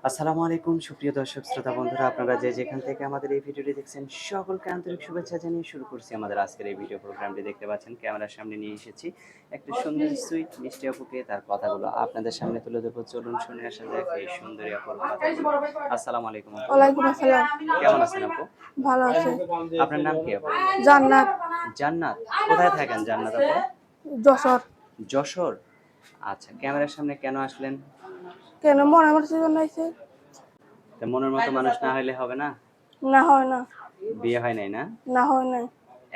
আসসালামু আলাইকুম সুপ্রিয় দর্শক শ্রোতা বন্ধুরা, আপনারা যে যেখান থেকে আমাদের এই ভিডিওটি দেখছেন সকলকে আন্তরিক শুভেচ্ছা জানিয়ে শুরু করছি আমাদের আজকের এই ভিডিও প্রোগ্রামটি। দেখতে পাচ্ছেন ক্যামেরার সামনে নিয়ে এসেছি একটা সুন্দর সুইট মিষ্টি আপুকে, তার কথাগুলো আপনাদের সামনে তুলে ধরবো। চলুন শুনে আসা যাক এই সুন্দরী আপুর কথাগুলো। আসসালামু আলাইকুম আপু। ওয়ালাইকুম আসসালাম। কেমন আছেন আপু? ভালো আছে। আপনার নাম কি আপু? জান্নাত। জান্নাত। কোথায় থাকেন জান্নাত আপু? যশোর। যশোর। আচ্ছা, ক্যামেরার সামনে কেন আসলেন? কেন মনে আমার জন্য আইছে? তা মনের মতো মানুষ না হইলে হবে না? না হয় না। বিয়ে হয় নাই না? না হয় নাই।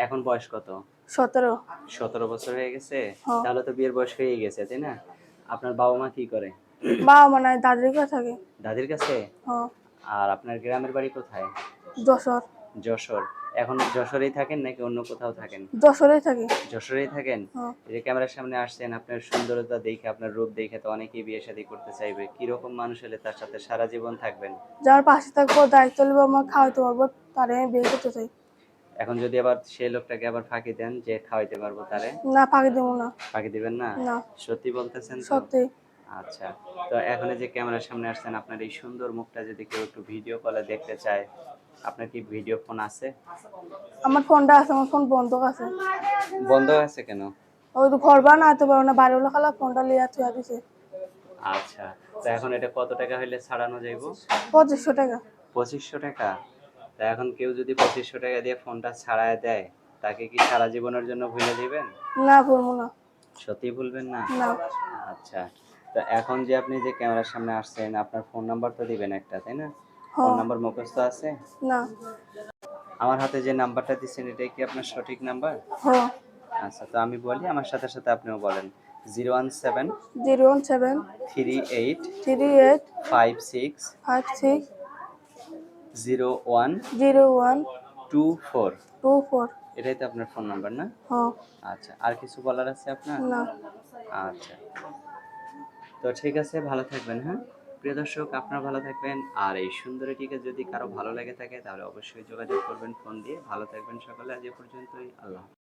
এখন বয়স কত? 17। 17 বছর হয়ে গেছে? হ্যাঁ। তাহলে তো বিয়ের বয়স হয়ে গেছে, তাই না? আপনার বাবা মা কি করে? বাবা মা নাই, দাদির কাছে থাকে। দাদির কাছে? হ্যাঁ। আর আপনার গ্রামের বাড়ি কোথায়? যশোর। যশোর। এখন যশোরেই থাকেন নাকি অন্য কোথাও থাকেন? যশোরেই থাকি। যশোরেই থাকেন। হ্যাঁ। এই যে ক্যামেরার সামনে আসছেন, আপনার সুন্দরতা দেখে, আপনার রূপ দেখে তো অনেকেই বিয়ে শাদী করতে চাইবে। কিরকম মানুষ হলে তার সাথে সারা জীবন থাকবেন? যার পাশে থাকবো, দায়িত্ব নেবো, আমার খাওয়াতে পারবো, তারে আমি বিয়ে করতে চাই। এখন যদি আবার সেই লোকটাকে আবার ফাঁকি দেন যে খাওয়াইতে পারবো তারে? না, ফাঁকি দেবো না। ফাঁকি দিবেন না? না। সত্যি বলতেছেন তো? সত্যি। আচ্ছা। তো এখন এই যে ক্যামেরার সামনে আসছেন, আপনার এই সুন্দর মুখটা যদি কেউ একটু ভিডিও কলে দেখতে চায়, আপনার কি ভিডিও ফোন আছে? আমার ফোনটা আছে, আমার ফোন বন্ধ আছে। বন্ধ আছে কেন? ওই তো ঘর বানাতে পারবো না, বাড়ি হলো খালা ফোনটা লিয়ে থুয়া দিছে। আচ্ছা। তো এখন এটা কত টাকা হইলে ছাড়ানো যাইবো? 2500 টাকা। 2500 টাকা? তা এখন কেউ যদি 2500 টাকা দিয়ে ফোনটা ছাড়ায় দেয়, তাকে কি সারা জীবনের জন্য ভুলে দিবেন? না, বলবো না। সত্যি ভুলবেন না? না। আচ্ছা। তো এখন যে আপনি যে ক্যামেরার সামনে আসছেন, আপনার ফোন নাম্বার তো দিবেন একটা, তাই না? ফোন হ্যাঁ। নাম্বার মুখস্থ আছে? না। আমার হাতে যে নাম্বারটা দিচ্ছেন এটাই কি আপনার সঠিক নাম্বার? হ্যাঁ। আচ্ছা, তো আমি বলি, আমার সাথে সাথে আপনিও বলেন। 017 017 38 38 56 56 01 01 24। 24। এটাই তো আপনার ফোন নাম্বার না? হ্যাঁ। আচ্ছা, আর কিছু বলার আছে আপনার? না। আচ্ছা, তো ঠিক আছে, ভালো থাকবেন। হ্যাঁ, প্রিয় দর্শক, আপনারা ভালো থাকবেন। আর এই সুন্দরীটিকে যদি কারো ভালো লেগে থাকে তাহলে অবশ্যই যোগাযোগ করবেন ফোন দিয়ে। ভালো থাকবেন সকলে, আজ এ পর্যন্তই। আল্লাহ হাফেজ।